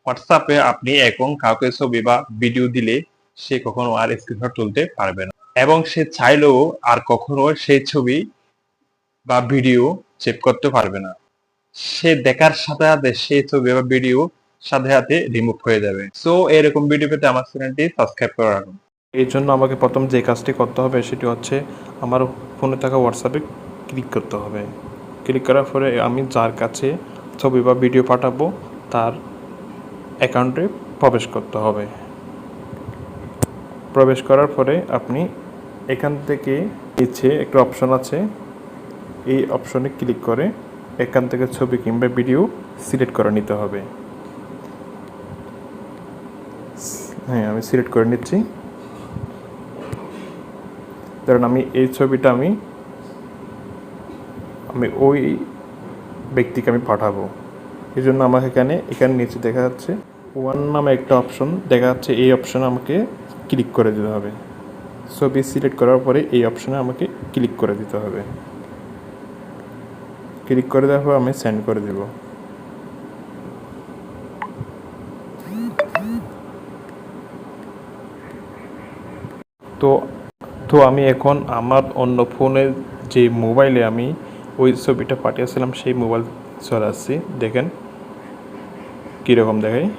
হোয়াটসঅ্যাপে আপনি এখন কাউকে ছবি বা ভিডিও দিলে সে কখনো আর স্ক্রিনশট তুলতে পারবে না, এবং সে চাইলেও আর কখনো সেই ছবি বা ভিডিও সেভ করতে পারবে না। সে দেখার সাথে সাথে সেই ছবি বা ভিডিও সাথে সাথে রিমুভ হয়ে যাবে। সো এরকম ভিডিও পেতে আমার চ্যানেলটি সাবস্ক্রাইব করে রাখুন। এই জন্য আমাকে প্রথম যে কাজটি করতে হবে সেটি হচ্ছে আমার ফোনে থাকা হোয়াটসঅ্যাপে ক্লিক করতে হবে। ক্লিক করার পরে আমি যার কাছে ছবি বা ভিডিও পাঠাবো তার অ্যাকাউন্টে প্রবেশ করতে হবে। প্রবেশ করার পরে আপনি এখান থেকে নিচে একটা অপশন আছে, এই অপশনে ক্লিক করে এখান থেকে ছবি কিংবা ভিডিও সিলেক্ট করে নিতে হবে। হ্যাঁ, আমি সিলেক্ট করে নিচ্ছি। কারণ আমি এই ছবিটা আমি ওই ব্যক্তিকে আমি পাঠাবো, এই জন্য আমাকে এখানে নিচে দেখা যাচ্ছে ওয়ান নামে একটা অপশন দেখা যাচ্ছে, এই অপশনে আমাকে ক্লিক করে দিতে হবে। ছবি সিলেক্ট করার পরে এই অপশনে আমাকে ক্লিক করে দিতে হবে। ক্লিক করে দেওয়ার পর আমি সেন্ড করে দেব। তো তো আমি এখন আমার অন্য ফোনের যে মোবাইলে আমি ওই ছবিটা পাঠিয়েছিলাম সেই মোবাইল চলে আসছি, দেখেন কীরকম দেখায়।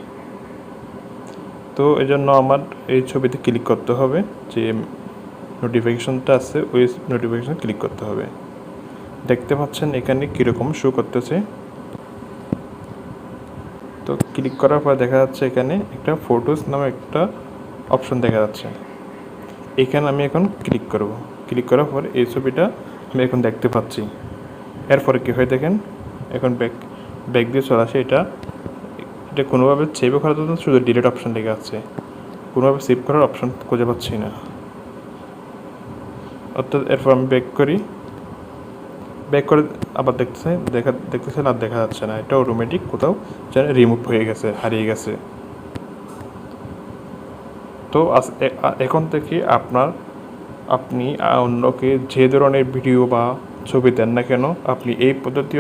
তো এই জন্য আমার এই ছবিতে ক্লিক করতে হবে, যে নোটিফিকেশনটা আছে ওই নোটিফিকেশন ক্লিক করতে হবে। দেখতে পাচ্ছেন এখানে কীরকম শো করতেছে। তো ক্লিক করার পর দেখা যাচ্ছে এখানে একটা ফটোস নামে একটা অপশন দেখা যাচ্ছে, এখানে আমি এখন ক্লিক করব। ক্লিক করার পর এই ছবিটা আমি এখন দেখতে পাচ্ছি। এরপরে কী হয় দেখেন, এখন ব্যাক দিয়ে চলে আসে। এটা কোনোভাবে সেভ করার জন্য শুধু ডিলিট অপশন লেগে আছে, কোনোভাবে সেভ করার অপশন খুঁজে পাচ্ছি না। অর্থাৎ এরপর আমি ব্যাক করে আবার দেখতেছেন আর দেখা যাচ্ছে না, এটা অটোমেটিক কোথাও যেন রিমুভ হয়ে গেছে, হারিয়ে গেছে। তো এখন থেকে আপনি অন্যকে যে ধরনের ভিডিও বা ছবি দেন না কেন, আপনি এই পদ্ধতি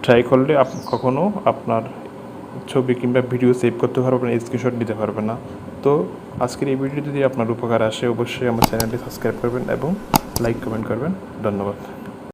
ট্রাই করলে কখনও আপনার ছবি কিংবা ভিডিও সেভ করতে পারবেন না, স্ক্রিনশট নিতে পারবেন না। তো আজকের এই ভিডিও যদি আপনার উপকার আসে অবশ্যই আমার চ্যানেলটি সাবস্ক্রাইব করবেন এবং লাইক কমেন্ট করবেন। ধন্যবাদ।